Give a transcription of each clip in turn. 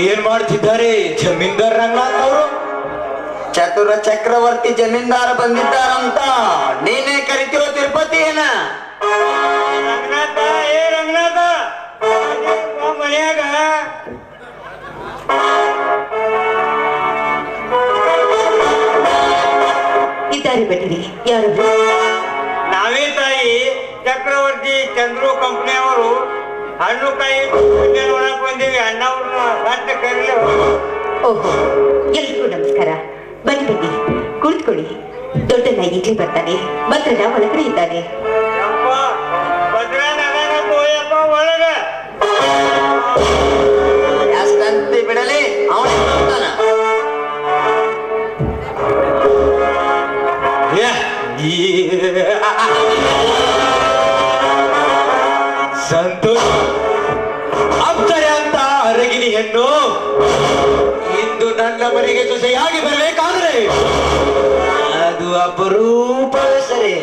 ಏನ್ ಮಾಡ್ತಿದ್ದಾರೆ ಜಮೀನ್ದಾರ್ ರಂಗನಾಥ್ ಅವರು? ಚತುರ ಚಕ್ರವರ್ತಿ ಜಮೀನ್ದಾರ ಬಂದಿದ್ದಾರಂತ. ನೀನೇ ಕರಿತಿರೋ ತಿರುಪತಿ ಏನ? ರಂಗನಾಥ, ಏ ರಂಗನಾಥ, ಮನ್ಯಾಗ ಇದ್ದಾರೆ ಬಿಟ್ಟಿರಿ. ಯಾರು? ನಾವೇ ತಾಯಿ, ಚಕ್ರವರ್ತಿ ಚಂದ್ರು ಕಂಪ್ನಿಯವರು. ಹಣ್ಣು ಕಾಯಿ ಒಳಗೆ ಬಂದೀವಿ. ಅಣ್ಣವ್ರನ್ನ ಗಂಟ ಕರೀಲಿ. ಓಹೋ, ಎಲ್ರಿಗೂ ನಮಸ್ಕಾರ. ಬನ್ನಿ ಬನ್ನಿ, ಕುಳಿತುಕೊಳ್ಳಿ. ದೊಡ್ಡಣ್ಣ ಈಗಲೇ ಬರ್ತಾನೆ. ಭದ್ರನ ಒಳಗಡೆ ಇದ್ದಾನೆ. ಯಪ್ಪ, ಭದ್ರನಗರಪ್ಪ, ಹೋಯಪ್ಪ ಒಳಗ. ಯಾಸ್ಕಂತಿ ಬಿಡಲಿ, ಅವನೇ ಬರ್ತಾನ. ಸಂತೋಷ ಆಗ್ತಾರೆ ಅಂತ ಅರಗಿನಿ ಹೆಣ್ಣು ಇಂದು ನನ್ನ ಮನೆಗೆ ಸೊಸೆಯಾಗಿ ಬರಬೇಕಾದ್ರೆ ಅದು ಅಪರೂಪವೇ ಸರಿ.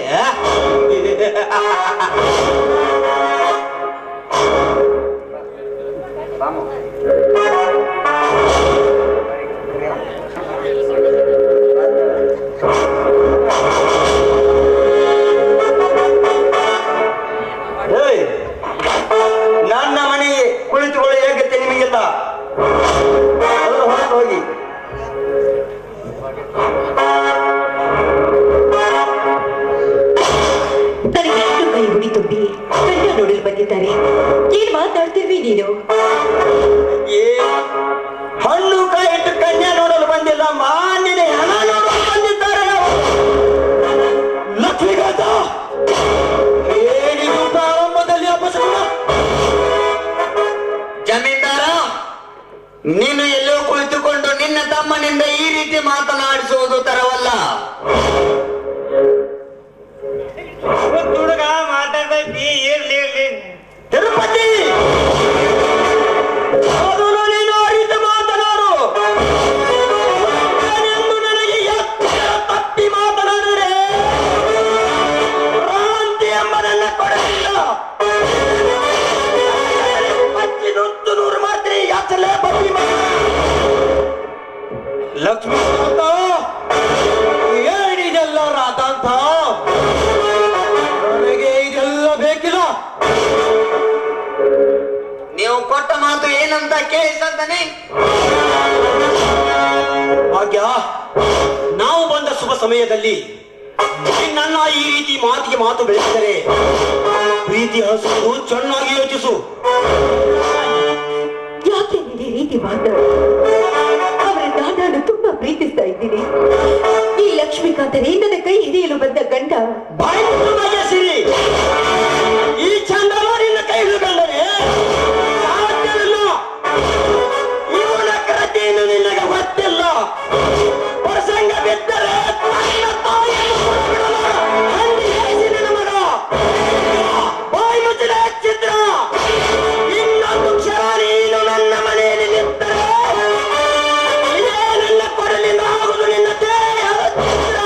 ನನ್ನ ಮನೆಗೆ ಕುಳಿತುಕೊಳ್ಳಿ ಹೇಗತ್ತೆ ನಿಮಗೆಲ್ಲ. ಹೊರಟು ಹೋಗಿ. ನನಗೆ ಎಷ್ಟು ಕೈ ಹುಡಿ ತುಂಬಿ ಕಣ್ಣ ನೋಡಲು ಬಂದಿದ್ದಾರೆ. ಏನ್ ಮಾತಾಡ್ತಿರ್ವಿ ನೀನು? ಹಣ್ಣು ಕೈ ಇಟ್ಟು ಕನ್ಯಾ ನೋಡಲು ಬಂದಿಲ್ಲ, ಮಾನ್ಯನೇ ಹಣ ನೋಡಲು ಬಂದಿದ್ದಾರೆ. ಲಕ್ಷ್ಮೀಕಾಂತ, ಏನಿದು ಪ್ರಾರಂಭದಲ್ಲಿ ಅಪಶಕುನ? ಜಮೀನ್ದಾರ, ನೀನು ಎಲ್ಲೋ ಕುಳಿತುಕೊಂಡು ನಿನ್ನ ತಮ್ಮನಿಂದ ಈ ರೀತಿ ಮಾತನಾಡಿಸುವುದು ತರವಲ್ಲ. ಹುಡುಗ ಮಾತಾಡ್ತೈತಿ. ಇರ್ಲಿ ಇರ್ಲಿ. ತಿರುಪತಿ, ಮೊದಲು ನೀನು ಅರಿತು ಮಾತನಾಡು. ಎಂದು ನನಗೆ ಎತ್ತರ ತಪ್ಪಿ ಮಾತನಾಡಿದರೆ ಕ್ರಾಂತಿ ಎಂಬುದನ್ನ ಕೊಡಲಿಲ್ಲ. ಹಚ್ಚಿದುತ್ತು ನೂರು ಮಾತ್ರಿ ಯಾಚಲೇ ಬಪ್ಪಿ ಲಕ್ಷ್ಮೀಕಾಂತ, ಏನಿದೆಲ್ಲ ರಾಧಾಂತ? ನನಗೆ ಇದೆಲ್ಲ ಬೇಕಿಲ್ಲ. ನೀವು ಕೊಟ್ಟ ಮಾತು ಏನಂತ ಕೇಳಿಸದ್ದಾನೆ? ಭಾಗ್ಯ, ನಾವು ಬಂದ ಶುಭ ಸಮಯದಲ್ಲಿ ನನ್ನ ಈ ರೀತಿ ಮಾತಿಗೆ ಮಾತು ಬೆಳೆಸಿದರೆ ಪ್ರೀತಿ ಹಸುವುದು ಚೆನ್ನಾಗಿ ಯೋಚಿಸು. ಯಾಕೆ ನೀನು ಈ ರೀತಿ ಮಾತಾಡು? ಅವರನ್ನ ನಾನು ತುಂಬಾ ಪ್ರೀತಿಸ್ತಾ ಇದ್ದೀನಿ. ಈ ಲಕ್ಷ್ಮೀಕಾಂತರೇ ನನ್ನ ಕೈ ಹಿಡಿಯಲು ಬಂದ ಗಂಡ. ಬಾಯಿ ಮುಚ್ಚು ಮಹೇಶಿರಿ. ಈ ಚಂದ್ರಮ ನಿನ್ನ ಕೈ ಹಿಡಿದುಕೊಂಡರೆ ಸಾಧ್ಯವಿಲ್ಲ. ಇವನ ಕೃತಿಯನ್ನು ನಿನಗೆ ಗೊತ್ತಿಲ್ಲ. ಪ್ರಸಂಗ ಬಿದ್ದರೆ ತನ್ನ ತಾಯಿಯನ್ನು ಕೊಡಬಿಡಲು ಹಂದಿ ಹಾಯಿಸಿ ನಿನ್ನ ಮಗ. ಬಾಯಿ ಮುಚ್ಚಲ ಚಿತ್ರ. ಇನ್ನೊಂದು ಕ್ಷಣ ನೀನು ನನ್ನ ಮನೆಯಲ್ಲಿ ನಿಂತರೆ ಇದೇ ನನ್ನ ಕೊಡಲಿಂದ ಆಗುವುದು ನಿನ್ನ ದೇಹದ ಚಿತ್ರ.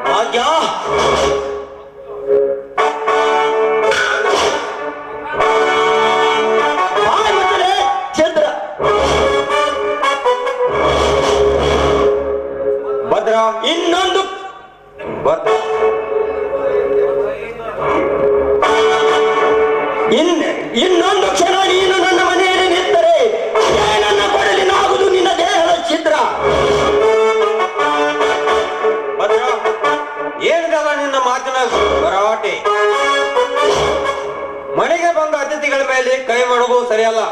ಭಾಗ್ಯ, ಬಾಯಿ ಮುಚ್ಚಲೆ ಚಂದ್ರ. ಭದ್ರ, ಇನ್ನೊಂದು ಭದ್ರ, ಇನ್ನೊಂದು ಕ್ಷಣ ನೀನು ನನ್ನ ಮನೆಯಲ್ಲಿ ನಿಂತರೆ ನನ್ನ ಕೊಡಲಿನಾಗುವುದು ನಿನ್ನ ದೇಹದ ಛಿದ್ರ. ಭದ್ರ, ಏನಿದಲ್ಲ ನಿನ್ನ ಮಾತಿನ ಭರಾಟೆ? ಮನೆಗೆ ಬಂದ ಅತಿಥಿಗಳ ಮೇಲೆ ಕೈ ಮಾಡುವುದು ಸರಿಯಲ್ಲ.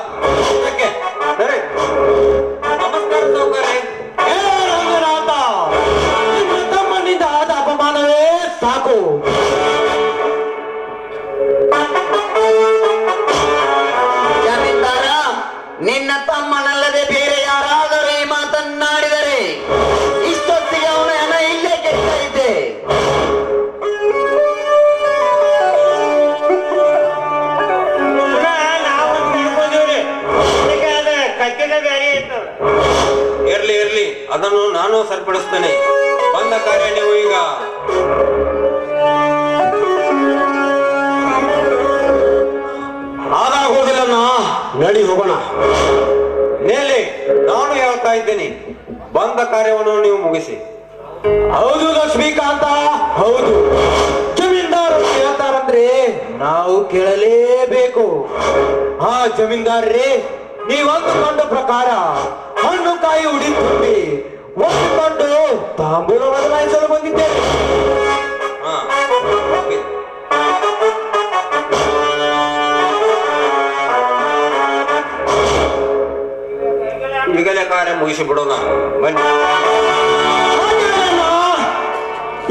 ಅದಕ್ಕೆ ಸರಿ. ನಮಸ್ಕಾರ ಸೌಕರ್ಯ. ಏ ರಂಗನಾಥ, ನಿನ್ನ ತಮ್ಮನಿಂದ ಆದ ಅಪಮಾನವೇ ಸಾಕು. ಜಮೀನ್ದಾರ, ನಿನ್ನ ತಮ್ಮನಲ್ಲದೆ ಬೇರೆ ಯಾರಾದರೂ ಈ ಮಾತನ್ನಾಡಿದರೆ ಇಷ್ಟೊತ್ತಿಗೆ ಅವನ ಹಣ ಇಲ್ಲೇ ಕೆಟ್ಟೈತೆ. ನಾವು ತಿಳ್ಕೊಂಡಿವ್ರಿ. ಅದಕ್ಕೆ ಅದ ಕಟ್ಟಿದ ಬೇರೆ ಇರ್ತದ. ಇರ್ಲಿ ಇರ್ಲಿ, ಅದನ್ನು ನಾನು ಸರಿಪಡಿಸ್ತೇನೆ. ಬಂದ ಕಾರ್ಯ ನೀವು ಈಗ ನಡಿ ಹೋಗೋಣ. ನೇಲಿ ನಾನು ಹೇಳ್ತಾ ಇದ್ದೇನೆ, ಬಂದ ಕಾರ್ಯವನ್ನು ನೀವು ಮುಗಿಸಿ. ಹೌದು ಲಕ್ಷ್ಮೀಕಾಂತ, ಹೌದು. ಜಮೀನ್ದಾರ್ ಹೇಳ್ತಾರಂದ್ರೆ ನಾವು ಕೇಳಲೇಬೇಕು. ಹಾ ಜಮೀನ್ದಾರ್ರೇ, ನೀವಂದುಕೊಂಡ ಪ್ರಕಾರ ಹಣ್ಣು ಕಾಯಿ ಉಡಿ ತುಂಬಿ ಒಪ್ಪಿಕೊಂಡು ತಾಂಬೂಲ ಬದಲಾಯಿಸಲು ಬಂದಿದ್ದೇವೆ. ಹಾ, ಈಗಲೇ ಕಾರ್ಯ ಮುಗಿಸಿ ಬಿಡೋಣ, ಬನ್ನಿ.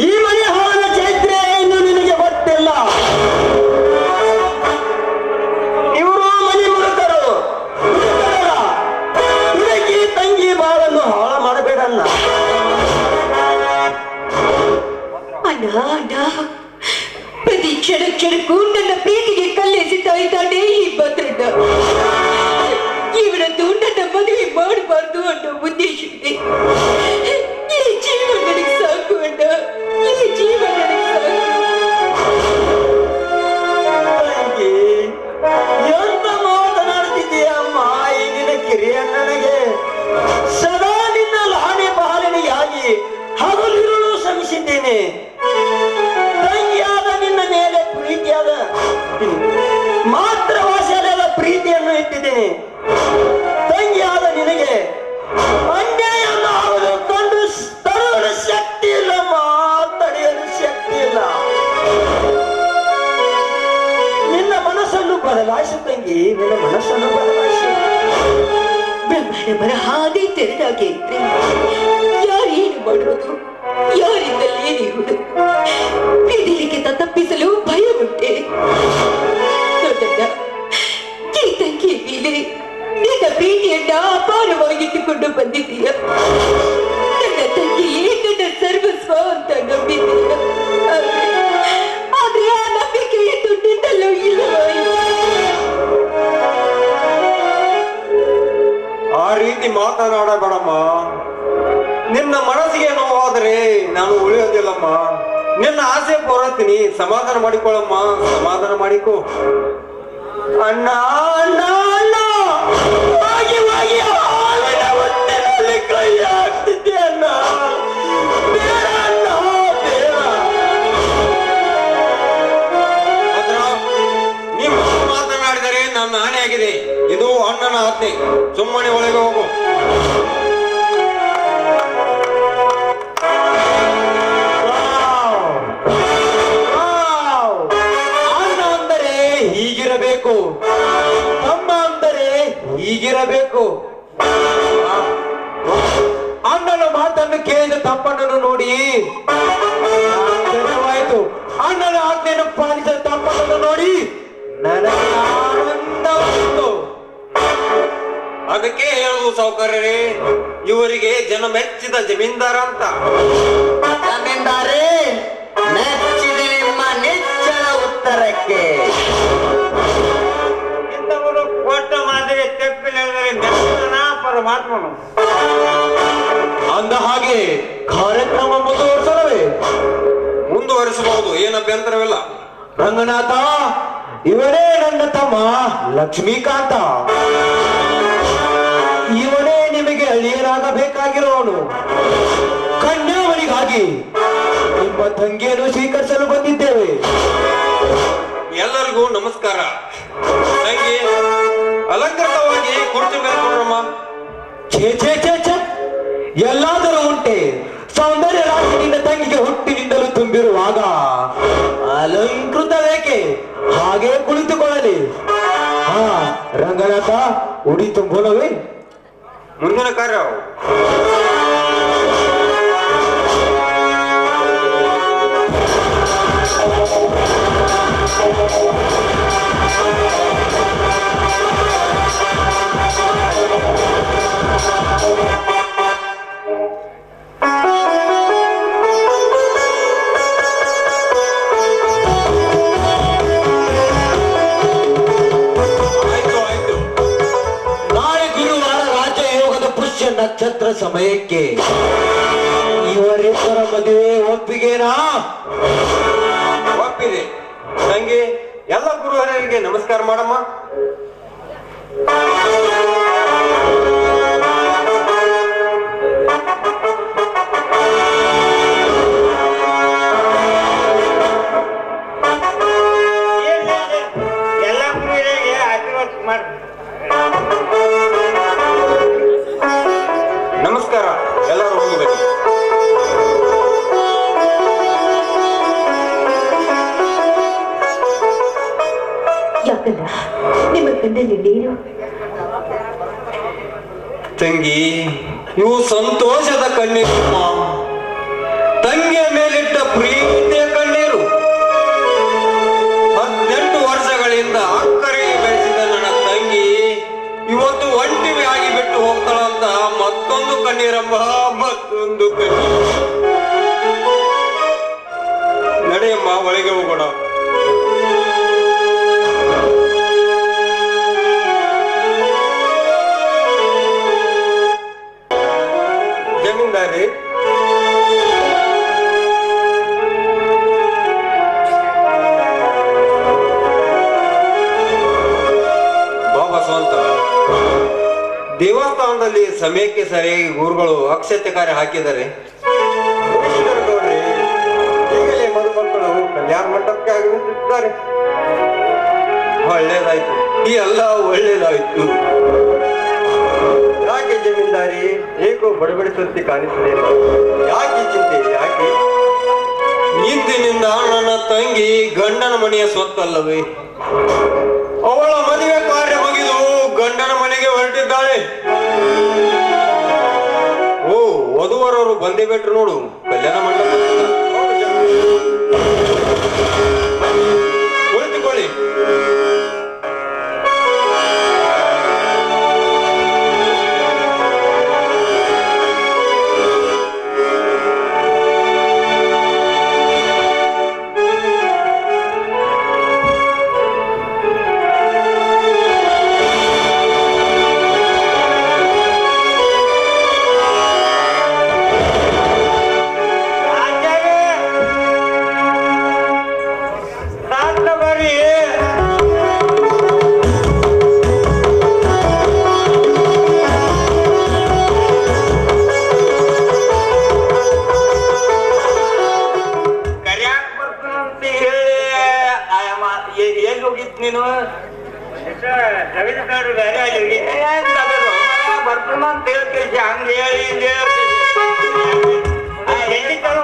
ಈ ಮನೆ ಹಾಳ ಚೈತ್ರೆ ಇನ್ನು ನಿನಗೆ ಗೊತ್ತಿಲ್ಲ. ಇವರು ಮನೆ ಮುರುಕರು, ಹುಡುಗಿ ತಂಗಿ ಬಾಳನ್ನು ಹಾಳ ಮಾಡಬೇಡಣ್ಣ. ಅಣ್ಣ ಅಣ್ಣ, ಪ್ರತಿ ಕ್ಷಣಕ್ಕೂ ನನ್ನ ಪ್ರೀತಿಗೆ ಕಲ್ಲೆಸಿತಾ ಇದ್ದಾನೆ ಈ ಭದ್ರಣ್ಣ. ಇವನದ್ದು ನನ್ನ ಮದುವೆ ಮಾಡಬಾರ್ದು ಅನ್ನೋ ಉದ್ದೇಶ ಇದೆ. ಈ ಜೀವ ನನಗೆ ಸಾಕು ಅಣ್ಣ, ಈ ಜೀವ ನನಗೆ ತಂಗಿ, ಎಂತ ಮಾತನಾಡ್ತಿದ್ದೀಯಮ್ಮ ಈ ನಿನ್ನ ಕಿರಿಯ ನನಗೆ. ಸದಾ ನಿನ್ನ ಲಾಣೆ ಪಾಲನೆಯಾಗಿ ಹಗಲಿರುಳು ಶ್ರಮಿಸಿದ್ದೇನೆ. ತಂಗಿಯಾದ ನಿನ್ನ ಮೇಲೆ ಪ್ರೀತಿಯಾದ ಮಾತ್ರ ಭಾಷೆಯಲ್ಲೆಲ್ಲ ಪ್ರೀತಿಯನ್ನು ಇಟ್ಟಿದ್ದೇನೆ. ತಂಗಿಯಾದ ನಿನಗೆ ಅನ್ಯಾಯವನ್ನು ಆಗುವುದು ಕಂಡು ತಡೆಯಲು ಶಕ್ತಿ ಇಲ್ಲಮ್ಮ, ತಡೆಯಲು ಶಕ್ತಿ ಇಲ್ಲ. ನಿನ್ನ ಮನಸ್ಸನ್ನು ಬದಲಾಯಿಸು ತಂಗಿ, ನಿನ್ನ ಮನಸ್ಸನ್ನು ಬದಲಾಯಿಸು. ಬ್ರಹ್ಮನ ಬರ ಹಾದಿ ತೆರೆದಾಗೆ ಇದ್ರೆ ಯಾರೇನು ಮಾಡುವುದು, ಯಾರಿಂದ ಏನಿರುವುದು, ವಿಧಿಲಿಖಿತ ತಪ್ಪಿಸಲು ಭಯ ಉಂಟೆ. ದೊಡ್ಡಣ್ಣ, ಈ ತಂಗಿಯ ಮೇಲೆ ನಿನ್ನ ಪ್ರೀತಿಯನ್ನ ಅಪಾರವಾಗಿಟ್ಟುಕೊಂಡು ಬಂದಿದ್ದೀಯ. ನನ್ನ ತಂಗಿಯೇ ನನ್ನ ಸರ್ವಸ್ವ ಅಂತ ನಂಬಿದ್ದೀಯ. ಆದ್ರೆ ಆ ನಂಬಿಕೆಯನ್ನು ನಿನ್ನಲ್ಲೂ ಇಲ್ಲವಾ? ಆ ರೀತಿ ಮಾತನಾಡಬೇಡಮ್ಮ. ನಿನ್ನ ಮನಸ್ಸಿಗೆ ನೋವಾದರೆ ನಾನು ಉಳಿಯೋದಿಲ್ಲಮ್ಮ. ನಿನ್ನ ಆಸೆ ಪೂರೈಸ್ತೀನಿ, ಸಮಾಧಾನ ಮಾಡಿಕೊಳ್ಳಮ್ಮ, ಸಮಾಧಾನ ಮಾಡಿಕೊ. ಅಣ್ಣ ಅಣ್ಣ ಅಣ್ಣ, ವಾಗಿ ಹಾಲಿನ ಹೊಟ್ಟೆನಲ್ಲಿ ಕೈ ಹಾಕ್ತಿದ್ದೆ ಅಣ್ಣ. ಬೇಡ ಅಣ್ಣ, ಬೇಡ. ಭದ್ರ, ನೀವು ಮಾತನಾಡಿದರೆ ನನ್ನ ಆಣೆಯಾಗಿದೆ. ಇದು ಅಣ್ಣನ ಆಜ್ಞೆ. ಸುಮ್ಮನೆ ಒಳಗೆ ಹೋಗು. ಅಣ್ಣ ಅಂದರೆ ಹೀಗಿರಬೇಕು, ತಮ್ಮ ಅಂದರೆ ಹೀಗಿರಬೇಕು. ಅಣ್ಣನ ಮಾತನ್ನು ಕೇಳಿದ ತಪ್ಪಣ್ಣನ್ನು ನೋಡಿ ಆಶ್ಚರ್ಯವಾಯಿತು. ಅಣ್ಣನ ಆಜ್ಞೆಯನ್ನು ಪಾಲಿಸಿದ ತಪ್ಪಣ್ಣನ್ನು ನೋಡಿ ನನಗೆ ಆನಂದವಾಯಿತು. ಅದಕ್ಕೆ ಹೇಳುದು ಸೌಕರ್ಯರೇ, ಇವರಿಗೆ ಜನ ಮೆಚ್ಚಿದ ಜಮೀನ್ದಾರ ಅಂತ. ಜಮೀನ್ದಾರೇ, ಮೆಚ್ಚಿದೆ ನಿಮ್ಮ ನೆಚ್ಚಿನ ಉತ್ತರಕ್ಕೆ. ಇಂಥವರು ಕೊಟ್ಟ ಮಾತಿಗೆ ತೆಪ್ಪಿಲ್ಲದರೆ ಮೆಚ್ಚಿದನ ಪರಮಾತ್ಮನು. ಅಂದ ಹಾಗೆ ಕಾರ್ಯಕ್ರಮ ಮುಂದುವರಿಸಲವೇ? ಮುಂದುವರಿಸಬಹುದು, ಏನು ಅಭ್ಯಂತರವಿಲ್ಲ. ರಂಗನಾಥ, ಇವನೇ ನನ್ನ ತಮ್ಮ ಲಕ್ಷ್ಮೀಕಾಂತ. ಇವನೇ ನಿಮಗೆ ಅಳಿಯನಾಗಬೇಕಾಗಿರೋನು. ಕನ್ಯಾವಳಿಗಾಗಿ ನಿಮ್ಮ ತಂಗಿಯನ್ನು ಸ್ವೀಕರಿಸಲು ಬಂದಿದ್ದೇವೆ. ಎಲ್ಲರಿಗೂ ನಮಸ್ಕಾರ. ತಂಗಿ, ಅಲಂಕೃತವಾಗಿ ಕುರ್ಚಿ ಮೇಲೆ ಕೊಡ್ರಮ್ಮ. ಛೇ ಛೇ ಛೇ ಛೇ, ಎಲ್ಲಾದರೂ ಉಂಟೆ. ಸೌಂದರ್ಯ ರಾಶಿ ನಿನ್ನ ತಂಗಿಗೆ ಹುಟ್ಟಿನಿಂದಲೂ ತುಂಬಿರುವಾಗ ಅಲಂಕೃತವೇಕೆ? ಹಾಗೆ ಕುಳಿತುಕೊಳ್ಳಲಿ. ಹಾ ರಂಗನಾಥ, ಉಡಿ ತುಂಬೋಣವೇ? ಮುಂದಿನ ಕಾರ್ಯ ನಕ್ಷತ್ರ ಸಮಯಕ್ಕೆ ಇವರಿಬ್ಬರ ಮದುವೆ ಒಪ್ಪಿಗೆನಾ? ಒಪ್ಪಿದೆ. ತಂಗಿ, ಎಲ್ಲ ಗುರುಹರಿಗೆ ನಮಸ್ಕಾರ ಮಾಡಮ್ಮ. ಎಲ್ಲ ಗುರುಗಳಿಗೆ ಆಶೀರ್ವಾದ ಮಾಡಿ. ನಮಸ್ಕಾರ, ಎಲ್ಲರೂ ಹೋಗಬೇಕು. ಯಾಕಲ್ಲ ನಿಮ್ಮ ಕಣ್ಣಲ್ಲಿ ನೀರು? ತಂಗಿ, ಇವು ಸಂತೋಷದ ಕಣ್ಣೀರು. ತಂಗಿಯ ಮೇಲಿಟ್ಟ ಪ್ರೀತಿಯ ಕಣ್ಣೀರು. 18 ವರ್ಷಗಳಿಂದ ಅಕ್ಕರಿಗೆ ಬೆಳೆಸಿದ ನನ್ನ ತಂಗಿ ಇವತ್ತು ಒಂಟಿವೆ ಆಗಿ ಬಿಟ್ಟು ಹೋಗ್ತಾಳಂತ ಮತ್ತೊಂದು ಕಣ್ಣೀರಮ್ಮ, ಮತ್ತೊಂದು ಕಣ್ಣೀರು. ನಡೆಯಮ್ಮ, ಒಳಗೆ ಹೋಗೋಣ. ಜಮೀನ್ದಾರಿ, ಬಾಬಾ ಸ್ವಂತ ದೇವಸ್ಥಾನದಲ್ಲಿ ಸಮಯಕ್ಕೆ ಸರಿಯಾಗಿ ಗುರುಗಳು ಅಕ್ಷತೆ ಕಾರ್ಯ ಹಾಕಿದ್ದಾರೆ. ಈಗಲೇ ಮದುಮಕ್ಕಳು ಕಲ್ಯಾಣ ಮಂಟಪಕ್ಕೆ ಆಗಮಿಸುತ್ತಿದ್ದಾರೆ. ಒಳ್ಳೇದಾಯ್ತು, ಈ ಎಲ್ಲ ಒಳ್ಳೇದಾಯ್ತು. ಯಾಕೆ ಜಮೀನ್ದಾರಿ ಏಕೋ ಬಡಬಡಿಸುತ್ತಿ ಕಾಣಿಸಿದೆ? ಯಾಕೆ ಚಿಂತೆ? ಯಾಕೆ? ಇಂದಿನಿಂದ ನನ್ನ ತಂಗಿ ಗಂಡನ ಮನೆಯ ಸ್ವತ್ತಲ್ಲವೇ? ಅವಳ ಮದುವೆ ಕಾರ್ಯ ಮುಗಿದು ಗಂಡನ ಮನೆಗೆ ಹೊರಟಿದ್ದಾಳೆ. ಓ, ವಧುವರವರು ಬಂದೇ ಬಿಟ್ರು ನೋಡು ಕಲ್ಯಾಣ ಮಂಟಪ. ಕುಳಿತುಕೊಳ್ಳಿ. ಎಲ್ಲಿ ಹೋಗಿತ್ತು ನೀನು? ಬರ್ತಾನ ಅಂತ ಹೇಳ್ತೀವಿ. ಹಂಗ ಹೇಳಿ ಎಲ್ಲಿ ಚಾಲು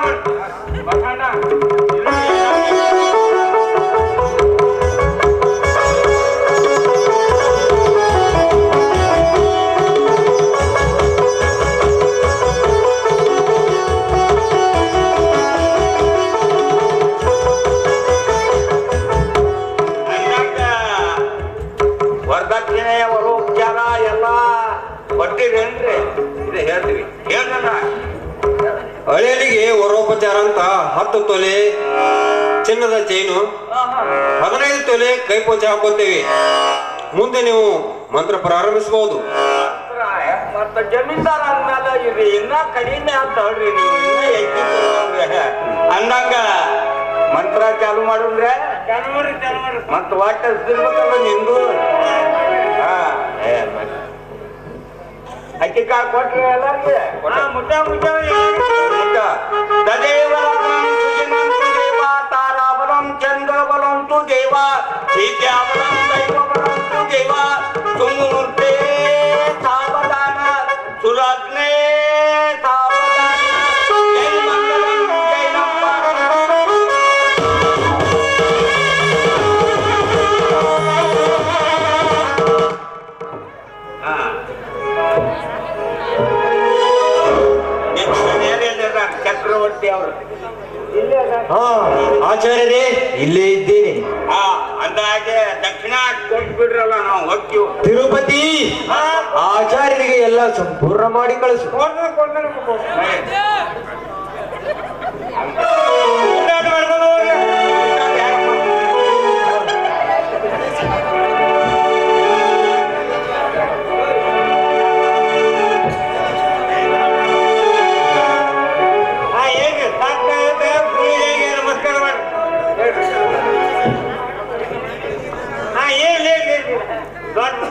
ವರದಕ್ಷಿಣೆಯ ವರೋಪಚಾರ ಎಲ್ಲ ಕೊಟ್ಟಿರೇನ್ರಿ? ಇದು ಹೇಳ್ತೀವಿ, ಹೇಳ್ದಲ್ಲ. ಹಳೆಯರಿಗೆ ವರೋಪಚಾರ ಅಂತ 10 ತೊಲೆ ಚಿನ್ನದ ಚೈನು, 15 ತೊಲೆ ಕೈಪೋಚ ಹಾಕೋತೇವೆ. ಮುಂದೆ ನೀವು ಮಂತ್ರ ಪ್ರಾರಂಭಿಸಬಹುದು. ಮತ್ತ ಜಮೀನ್ದಾರ ಅಂದ್ಮೇಲೆ ಇದು ಇನ್ನ ಕಡಿಮೆ ಅಂತ ಹೇಳ್ರಿ. ನೀವು ಇನ್ನ ಹೆಚ್ಚು ಅಂದಂಗ ಮಂತ್ರ ಚಾಲು ಮಾಡಿದ್ರೆ ಮತ್ತ ವಾಟ ಹಚ್ಚಿರ್ಬೇಕಲ್ಲ ನಿಂದು. ಅಕ್ಕಿ ಕಾಳು ಕೊಟ್ರಿ ಎಲ್ಲರಿಗೆ? ತಾರಾಬಲಂ ಚಂದ್ರಬಲಂ ತು ದೇವ, ವಿದ್ಯಾಬಲಂ ದೈವಬಲಂ ತು ದೇವ, ಸುಮೂರ್ತೆ ಸಾವಧಾನ ಸುರತ್ನೇ ಸಾವಧಾನ. ಜೈ ಮಂಗಲಂ ಜೈ ನಮ್ಮ. ಚಕ್ರವರ್ತಿ ಅವರು ಆಚಾರ್ಯರೇ, ಇಲ್ಲೇ ಇದ್ದೇನೆ. ಅಂದಾಗೆ ದಕ್ಷಿಣ ಕೊಟ್ಬಿಡ್ರಲ್ಲ, ನಾವು ಹೋಗ್ತೀವಿ. ತಿರುಪತಿ ಆಚಾರ್ಯರಿಗೆ ಎಲ್ಲ ಸಂಪೂರ್ಣ ಮಾಡಿ ಕಳಿಸು. ನಮಸ್ಕಾರ ಮಾಡಿ. ದೊಡ್ಡ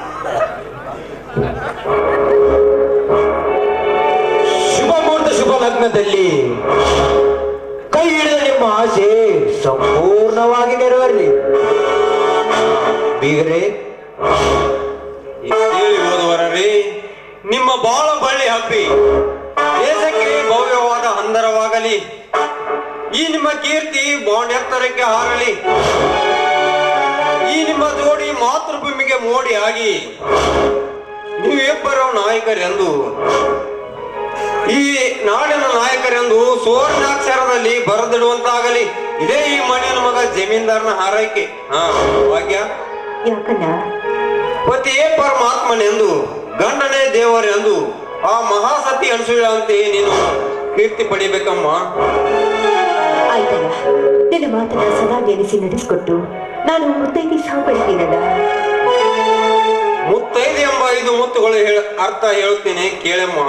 ಬಾಂಡ್ ಎತ್ತರಕ್ಕೆ ಹಾರಲಿ. ಈ ನಿಮ್ಮ ಜೋಡಿ ಮಾತೃಭೂಮಿಗೆ ಮೋಡಿ ಆಗಿ ನೀವಿಬ್ಬರು ನಾಯಕರೆಂದು, ಈ ನಾಡಿನ ನಾಯಕರೆಂದು ಸುವರ್ಣಾಕ್ಷರದಲ್ಲಿ ಬರೆದಿಡುವಂತಾಗಲಿ. ಇದೇ ಈ ಮಣ್ಣಿನ ಮಗ ಜಮೀನ್ದಾರನ ಹಾರೈಕೆ. ಭಾಗ್ಯ, ಯಾಕಣ್ಣ? ಪತಿಯೇ ಪರಮಾತ್ಮನೆಂದು, ಗಂಡನೇ ದೇವರೆಂದು ಆ ಮಹಾಸತಿ ಅನಿಸುವಂತೆ ನೀನು ಕೀರ್ತಿ ಪಡಿಬೇಕಮ್ಮ. ಆಯ್ತಲ್ಲ, ನಿನ್ನ ಮಾತನ್ನ ಸದಾ ನೆನೆಸಿ ನಡೆಸಿಕೊಟ್ಟು ನಾನು ಮುತ್ತೈದಿ ಸಾವುಪಡ್ತೀನಲ್ಲ. ಮುತ್ತೈದೆ ಎಂಬ 5 ಮುತ್ತುಗಳು ಅರ್ಥ ಹೇಳುತ್ತೇನೆ ಕೇಳಮ್ಮ.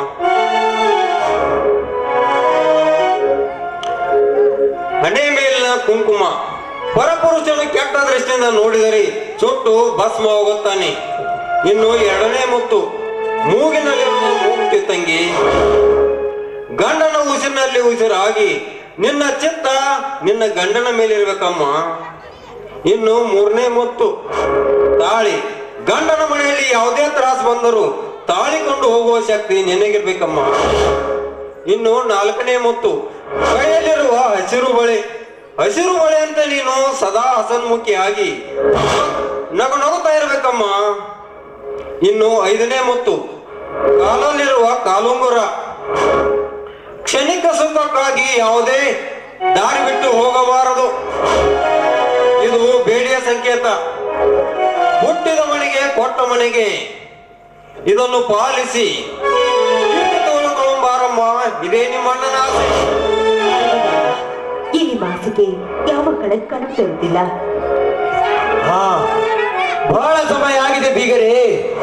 ಹಣೆ ಮೇಲಿನ ಕುಂಕುಮ, ಪರಪುರುಷನು ಕೆಟ್ಟ ದೃಷ್ಟಿಯಿಂದ ನೋಡಿದರೆ ಸುಟ್ಟು ಭಸ್ಮ ಹೋಗುತ್ತಾನೆ. ಇನ್ನು 2ನೇ ಮುತ್ತು, ಮೂಗಿನಲ್ಲಿರುವ ಮೂಗುತಿ ತಂಗಿ, ಗಂಡನ ಉಸಿರಿನಲ್ಲಿ ಉಸಿರಾಗಿ ನಿನ್ನ ಚಿತ್ತ ನಿನ್ನ ಗಂಡನ ಮೇಲೆ ಇರ್ಬೇಕಮ್ಮ. ಇನ್ನು 3ನೇ ಮುತ್ತು, ತಾಳಿ, ಗಂಡನ ಮನೆಯಲ್ಲಿ ಯಾವುದೇ ತ್ರಾಸ ಬಂದರೂ ತಾಳಿಕೊಂಡು ಹೋಗುವ ಶಕ್ತಿ ನಿನಗಿರ್ಬೇಕಮ್ಮ. ಇನ್ನು 4ನೇ ಮುತ್ತು, ಕೈಯಲ್ಲಿರುವ ಹಸಿರು ಬಳೆ, ಹಸಿರು ಬಳೆ ಅಂತ ನೀನು ಸದಾ ಹಸನ್ಮುಖಿಯಾಗಿ ನಗುತ್ತಾ ಇರ್ಬೇಕಮ್ಮ. ಇನ್ನು 5ನೇ ಮುತ್ತು, ಕಾಲಲ್ಲಿರುವ ಕಾಲುಂಗುರ, ಕ್ಷಣಿಕ ಸುಖಕ್ಕಾಗಿ ಯಾವುದೇ ದಾರಿ ಬಿಟ್ಟು ಹೋಗಬಾರದು. ಇದು ಬೇಡಿಯ ಸಂಕೇತ. ಹುಟ್ಟಿದ ಮನೆಗೆ ಕೊಟ್ಟ ಮನೆಗೆ ಇದನ್ನು ಪಾಲಿಸಿ ಬಾರಮ್ಮ. ಇದೇ ನಿಮ್ಮ ಅಣ್ಣನ ಆಸೆ. ಈ ನಿಮ್ಮ ಆಸೆಗೆ ಯಾವ ಕಳಂಕನೂ ತರುವುದಿಲ್ಲ. ಬಹಳ ಸಮಯ ಆಗಿದೆ ಬೀಗರೇ,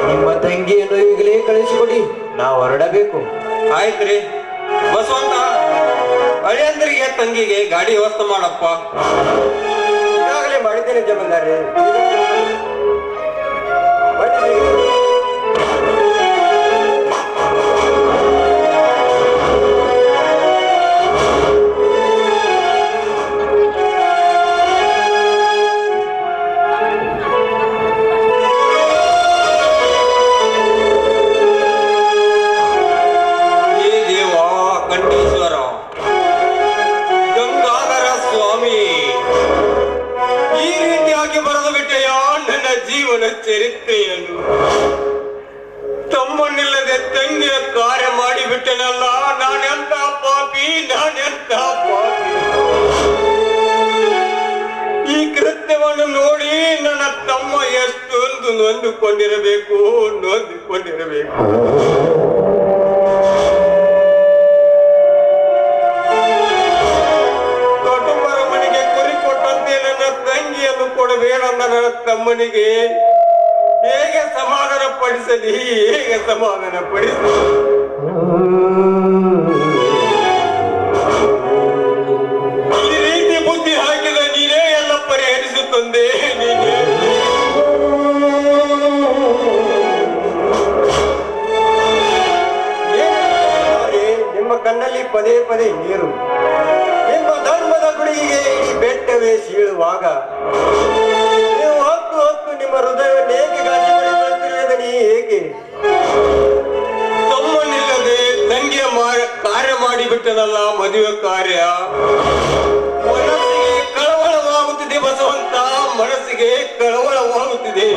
ನಿಮ್ಮ ತಂಗಿಯನ್ನು ಈಗಲೇ ಕಳಿಸಿಕೊಡಿ, ನಾವು ಹೊರಡಬೇಕು. ಆಯ್ತ್ರಿ ಬಸವಂತ, ಅಳಿಯಂದ್ರಿಗೆ ತಂಗಿಗೆ ಗಾಡಿ ವ್ಯವಸ್ಥೆ ಮಾಡಪ್ಪ. ಈಗಾಗಲೇ ಮಾಡಿದ್ದೇನೆ ಜಮೀನ್ದಾರೆ. ಚರಿತ್ರೆಯನ್ನು ತಮ್ಮನಿಲ್ಲದೆ ತಂಗಿಯ ಕಾರ್ಯ ಮಾಡಿಬಿಟ್ಟೆನಲ್ಲ. ನಾನೆಂತ ಪಾಪಿ, ನಾನೆಂತ ಪಾಪಿ. ಈ ಕೃತ್ಯವನ್ನು ನೋಡಿ ನನ್ನ ತಮ್ಮ ಎಷ್ಟೊಂದು ನೊಂದುಕೊಂಡಿರಬೇಕು. ಕುಟುಂಬರ ಮನೆಗೆ ಕುರಿ ಕೊಟ್ಟಂತೆ ನನ್ನ ತಂಗಿಯನ್ನು ಕೊಡಬೇಡ ನನ್ನ ತಮ್ಮನಿಗೆ ಹೇಗೆ ಸಮಾಧಾನ ಪಡಿಸಲಿ? ಈ ರೀತಿ ಬುದ್ಧಿ ಹಾಕಿದ ನೀನೇ ಎಲ್ಲ ಪರಿಹರಿಸುತ್ತಂದೆ. ನಿಮ್ಮ ಕಣ್ಣಲ್ಲಿ ಪದೇ ಪದೇ ನೀರು, ನಿಮ್ಮ ಧರ್ಮದ ಗುಳಿಗೆ ಈ ಬೆಟ್ಟವೇ ಸೀಳುವಾಗ ನೀವು ಹೊತ್ತು ನಿಮ್ಮ ಹೃದಯವನ್ನು ಹೇಗೆ ಗಾಳಿ ಮಾಡಿಕೊಳ್ಳುತ್ತಿರುವುದನಿ? ಹೇಗೆ ತಮ್ಮನಿಲ್ಲದೆ ತಂಗಿಯ ಕಾರ್ಯ ಮಾಡಿಬಿಟ್ಟನಲ್ಲ, ಮದುವೆ ಕಾರ್ಯ. ಮನಸ್ಸಿಗೆ ಕಳವಳವಾಗುತ್ತಿದೆ ಬಸವಂತ, ಮನಸ್ಸಿಗೆ ಕಳವಳವಾಗುತ್ತಿದೆ.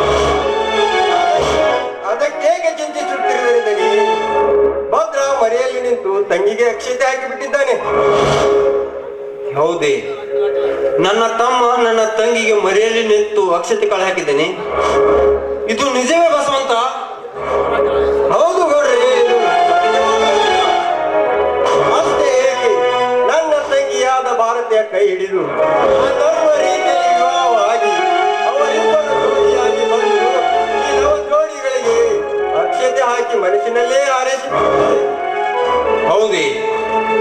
ಅದಕ್ಕೇಗೆ ಚಿಂತಿಸುತ್ತಿರುವುದನಿ? ಭದ್ರ ಮರೆಯಲ್ಲಿ ನಿಂತು ತಂಗಿಗೆ ಅಕ್ಷತೆ ಹಾಕಿಬಿಟ್ಟಿದ್ದಾನೆ. ಹೌದೇ, ನನ್ನ ತಮ್ಮ ನನ್ನ ತಂಗಿಗೆ ಮರೆಯಲ್ಲಿ ನಿಂತು ಅಕ್ಷತೆ ಕಳೆ ಹಾಕಿದ್ದೇನೆ. ಇದು ನಿಜವೇ ಬಸವಂತ? ಹೌದು ಗೌಡ್ರಿ, ಅಷ್ಟೇ ಹೇಗೆ ನನ್ನ ತಂಗಿಯಾದ ಭಾರತೀಯ ಕೈ ಹಿಡಿದು ಧರ್ಮ ರೀತಿಯಲ್ಲಿ ವಿವಾಹವಾಗಿ ಅವರಿಬ್ಬರು ಜೋಡಿಯಾಗಿ ಬಂದು ಈ ನವ ಜೋಡಿಗಳಿಗೆ ಅಕ್ಷತೆ ಹಾಕಿ ಮನಸ್ಸಿನಲ್ಲೇ ಹಾರೈಸಿಬಿಟ್ಟಿದ್ದಾರೆ. ಹೌದೇ,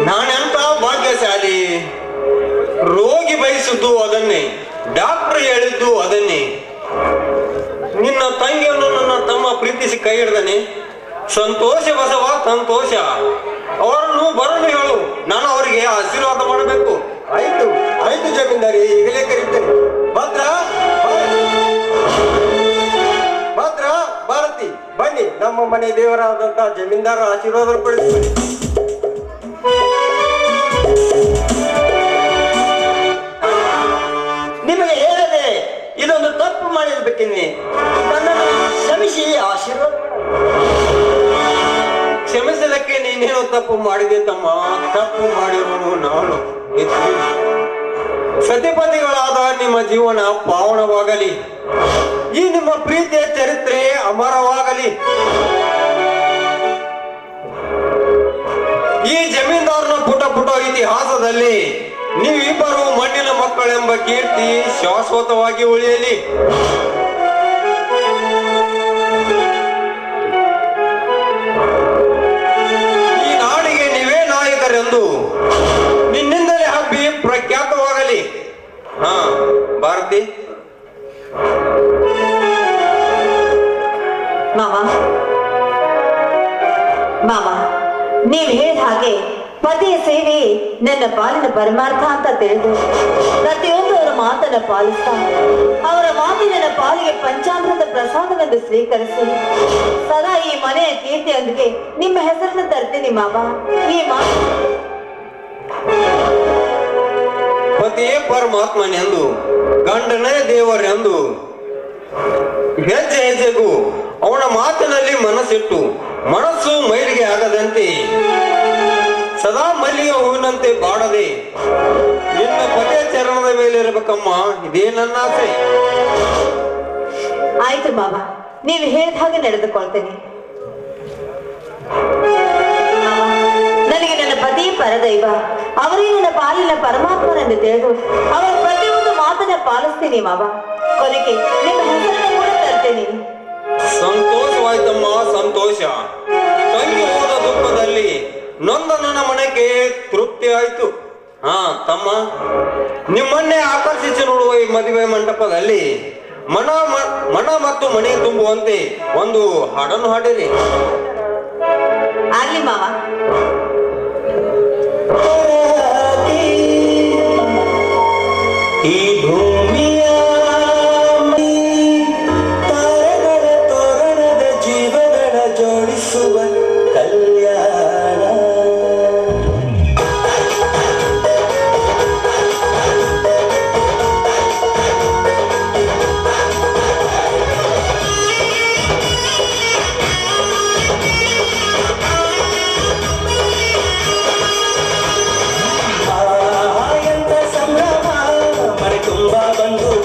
ನಾನೆಂತ ಭಾಗ್ಯಶಾಲಿ. ರೋಗಿ ಬಯಸಿದ್ದು ಅದನ್ನೇ, ಡಾಕ್ಟರ್ ಹೇಳಿದ್ದು ಅದನ್ನೇ. ನಿನ್ನ ತಂಗಿಯನ್ನು ನನ್ನ ತಮ್ಮ ಪ್ರೀತಿಸಿ ಕೈ ಹಿಡ್ದಾನೆ. ಸಂತೋಷ ಬಸವ, ಸಂತೋಷ. ಅವರನ್ನು ಬರಲು ಹೇಳು, ನಾನು ಅವರಿಗೆ ಆಶೀರ್ವಾದ ಮಾಡಬೇಕು. ಆಯ್ತು ಜಮೀನ್ದಾರಿ, ಈಗಲೇ ಕರೀತೇನೆ. ಭದ್ರ ಭಾರತಿ, ಬನ್ನಿ, ನಮ್ಮ ಮನೆ ದೇವರಾದಂತಹ ಜಮೀನ್ದಾರ ಆಶೀರ್ವಾದ ಪಡೆದುಕೊಳ್ಳಿ. ಮಾಡಿರ್ಬೇಕೇನೆ. ನನ್ನನ್ನು ಕ್ಷಮಿಸಿ ಆಶೀರ್ವಾದ ಕ್ಷಮಿಸಲಿಕ್ಕೆ ನೀನೇನು ತಪ್ಪು ಮಾಡಿದೆ ತಮ್ಮ. ತಪ್ಪು ಮಾಡಿರುವನು ನಾನು. ಸತಿಪತಿಗಳಾದ ನಿಮ್ಮ ಜೀವನ ಪಾವನವಾಗಲಿ. ಈ ನಿಮ್ಮ ಪ್ರೀತಿಯ ಚರಿತ್ರೆ ಅಮರವಾಗಲಿ. ಈ ಜಮೀನ್ದಾರನ ಪುಟ ಪುಟ ಇತಿಹಾಸದಲ್ಲಿ ನೀವಿಬ್ಬರು ಮಣ್ಣಿನ ಮಕ್ಕಳೆಂಬ ಕೀರ್ತಿ ಶಾಶ್ವತವಾಗಿ ಉಳಿಯಲಿ. ಈ ನಾಡಿಗೆ ನೀವೇ ನಾಯಕರೆಂದು ನಿನ್ನಿಂದಲೇ ಹಬ್ಬಿ ಪ್ರಖ್ಯಾತವಾಗಲಿ. ಹಾ ಭಾರತಿ. ಮಾವ, ನೀವ್ ಹೇಳಿದ ಹಾಗೆ ಪತಿಯ ಸೇವೆ ನನ್ನ ಪಾಲಿನ ಪರಮಾರ್ಥ ಅಂತ ತಿಳಿದು ಪ್ರತಿಯೊಂದು ಅವರ ಮಾತನ್ನ ಪಾಲಿಸ್ತಾ ಅವರ ಮಾತಿನ ಪಾಲಿಗೆ ಪಂಚಾಮೃತ ಪ್ರಸಾದವೆಂದು ಸ್ವೀಕರಿಸಿ ಸದಾ ಈ ಮನೆಯ ಕೀರ್ತಿಯೊಂದಿಗೆ ನಿಮ್ಮ ಹೆಸರನ್ನು ತರ್ತೀನಿ ಮಾವ. ಈ ಮಾತು ಪತಿಯೇ ಪರಮಾತ್ಮನೆಂದು, ಗಂಡನೇ ದೇವರೆಂದು ಹೆಜ್ಜೆ ಹೆಜ್ಜೆಗೂ ಅವನ ಮಾತಿನಲ್ಲಿ ಮನಸ್ಸಿಟ್ಟು ಮನಸ್ಸು ಮೈಲಿಗೆ ಆಗದಂತೆ ಸದಾ ಮಲ್ಲಿಗೆ ಹೂವಿನಂತೆ ಬಾಡದೆ ನಿನ್ನ ಪತಿಯ ಚರಣದ ಮೇಲೆ ಇರಬೇಕಮ್ಮ. ಇದೇ ನನ್ನ ಆಸೆ. ಆಯ್ತು ಮಾವ, ನೀವು ಹೇಳಿದ ಹಾಗೆ ನಡೆದುಕೊಳ್ತೇನೆ. ನನಗೆ ನನ್ನ ಪತಿಯ ಪರದೈವ, ಅವರೇ ನನ್ನ ಪಾಲಿನ ಪರಮಾತ್ಮನೆಂದು ತಿಳಿದು ಅವರ ಪ್ರತಿಯೊಂದು ಮಾತನ್ನ ಪಾಲಿಸ್ತೀನಿ ಮಾವ. ಕೊನೆಗೆ ನಿಮ್ಮ ಹೆಸರನ್ನು ಕೂಡ ತರ್ತೇನೆ. ಸಂತೋಷವಾಯ್ತಮ್ಮ, ಸಂತೋಷ. ತಂಗಿ ಹೋದ ದುಃಖದಲ್ಲಿ ನೊಂದ ನನ್ನ ಮನೆಗೆ ತೃಪ್ತಿ ಆಯ್ತು. ಹಾ ತಮ್ಮ, ನಿಮ್ಮನ್ನೇ ಆಕರ್ಷಿಸಿ ನೋಡುವ ಈ ಮದುವೆ ಮಂಟಪದಲ್ಲಿ ಮನ ಮತ್ತು ಮನೆ ತುಂಬುವಂತೆ ಒಂದು ಹಾಡನ್ನು ಹಾಡಿರಿ. ಆಗ್ಲಿ ಮಾವ. ಈ ಭೂಮಿಯ ತಾರೆಗಳ ತೋರಣದ ಜೀವಗಳ ಜೋಡಿಸುವ ಕಲ್ಯಾಣ.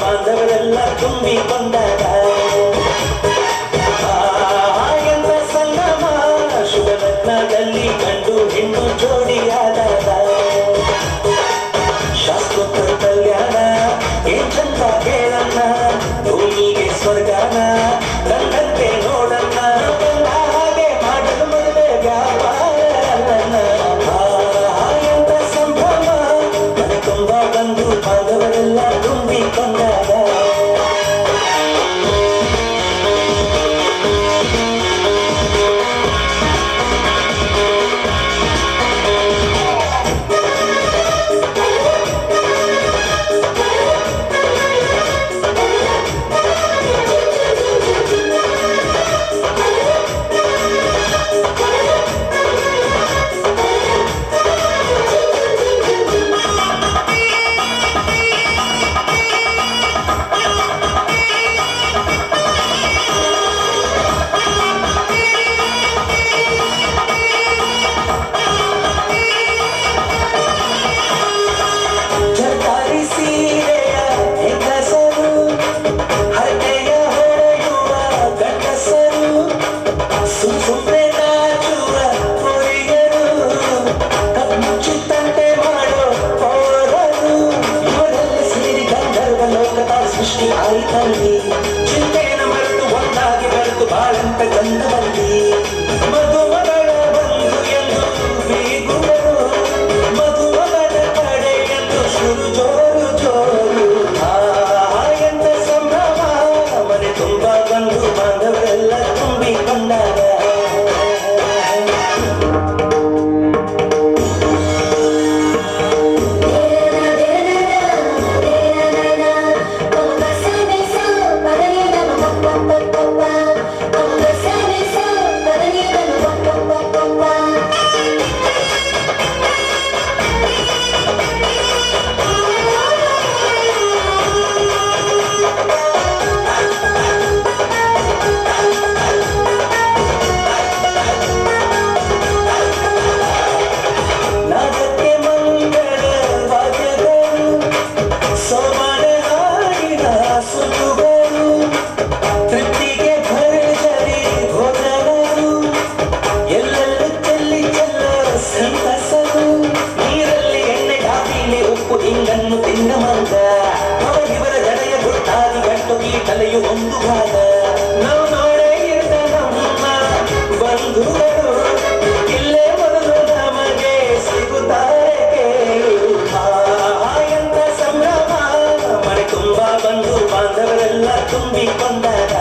ಬಾಂಧವರೆಲ್ಲ ತುಂಬಿಕೊಂಡಾಗ ಎಂತ ಸಂಗಮ, ಶುಭ ಲಗ್ನದಲ್ಲಿ ಗಂಡು ಹೆಣ್ಣು ಜೋಡಿಯಾದಾಗ ಶಾಸ್ತ್ರೋತ್ತರ ಕಲ್ಯಾಣ ಏನ್ ಚಂದ ಕೇಳಣ್ಣ. ಭೂಮಿಗೆ ಸ್ವರ್ಗಾನ ಗಂಡಂತೆ ನೋಡಣ್ಣ. ಹಾಗೆ ಮಾಡಲು ಮದುವೆ ವ್ಯಾಪಾರ ಎಂತ ಸಂಭ್ರಮ, ಮನೆ ತುಂಬ ಬಂದು ಬಾಂಧವರೆಲ್ಲ ತುಂಬಿಕೊಂಡಾಗ ಚಿಂತೆಯನ್ನು ಮರೆತು ಒಂದಾಗಿ ಬೆರೆತು ಬಾಳಂತ ಗಂಧದಲ್ಲಿ ಮಧುಮಗಳ ಬಂಧು ಎಂದು ಬೀಗುವರು. ಮಧುಮಗಳ ಕಡೆ ಎಂದು ಶುರು ಜೋರು ಜೋರು. ಎಂತ ಸಂಭ್ರಮ, ಮನೆ ತುಂಬ ಬಂದು ಬಾಂಧವರೆಲ್ಲ ತುಂಬಿಕೊಂಡಾಗ Papa. ಬಂಧು ಬಾಂಧವರೆಲ್ಲ ತುಂಬಿಕೊಂಡಾಗ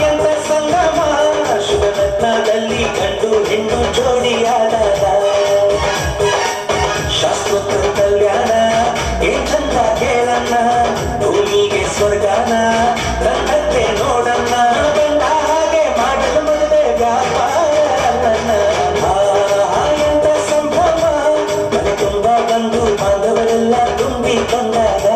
ಎಂತ ಸಂಗಮ ಶುಭ ಲಗ್ನದಲ್ಲಿ ಗಂಡು ಹೆಣ್ಣು ಜೋಡಿಯಾದಾಗ ಶಾಶ್ವತ ಕಲ್ಯಾಣ ಏಂತ ಕೇಳಣ್ಣ ಭೂಮಿಗೆ ಸ್ವರ್ಗಾನ ಗಂಧಕ್ಕೆ ನೋಡಣ್ಣ ಗಂಡ ಹಾಗೆ ಮಾಡಲು ಮದುವೆ ವ್ಯಾಪಾರ ಎಂತ ಸಂಭ್ರಮ ಮನೆ ತುಂಬ ಬಂದು ಬಾಂಧವರೆಲ್ಲ ತುಂಬಿಕೊಂಡಾಗ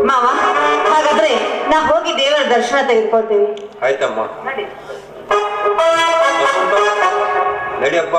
ಮಾವ ಹಾಗಾದ್ರೆ ನಾ ಹೋಗಿ ದೇವರ ದರ್ಶನ ತೆಗೆದುಕೊಳ್ತೀವಿ. ಆಯ್ತಮ್ಮ, ನಡಿ. ನಡಿಯಪ್ಪ.